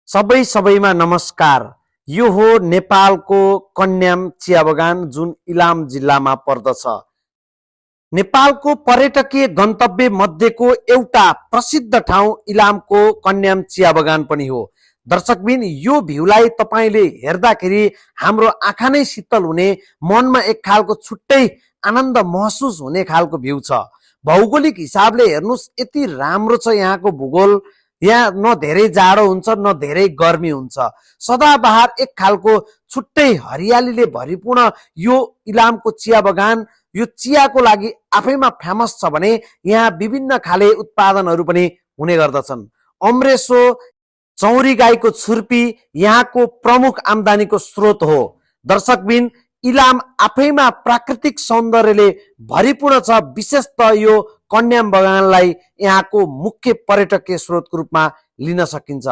सबैमा नमस्कार। यो हो नेपालको कन्याम चिया बगान जुन इलाम जिल्लामा पर्दछ। नेपालको पर्यटकीय गन्तव्य मध्येको एउटा प्रसिद्ध ठाउँ इलामको कन्याम चिया बगान पनि हो। दर्शकबिन, यो भ्यूलाई तपाईले हेर्दाखेरि हाम्रो आँखा नै शीतल हुने, मनमा एक खालको छुट्टै आनन्द महसुस हुने खालको भ्यू छ। भौगोलिक हिसाबले हेर्नुस्, यति राम्रो छ यहाँको भूगोल। यहाँ न धेरै जाडो हुन्छ न धेरै गर्मी हुन्छ। सदाबहार एक खालको छुट्टै हरियालीले भरिपूर्ण यो इलामको चिया बगान यो चियाको लागि आफैमा फेमस छ भने यहाँ विभिन्न खाले उत्पादनहरू पनि हुने गर्दछन्। अमरेसो, चौरी गाईको छुर्पी यहाँको प्रमुख आम्दानीको स्रोत हो। दर्शकबिन, इलाम आफैमा प्राकृतिक सौन्दर्यले भरिपूर्ण छ। विशेषतः यो कन्याम बगानलाई यहाँको मुख्य पर्यटकीय स्रोतको रूपमा लिन सकिन्छ।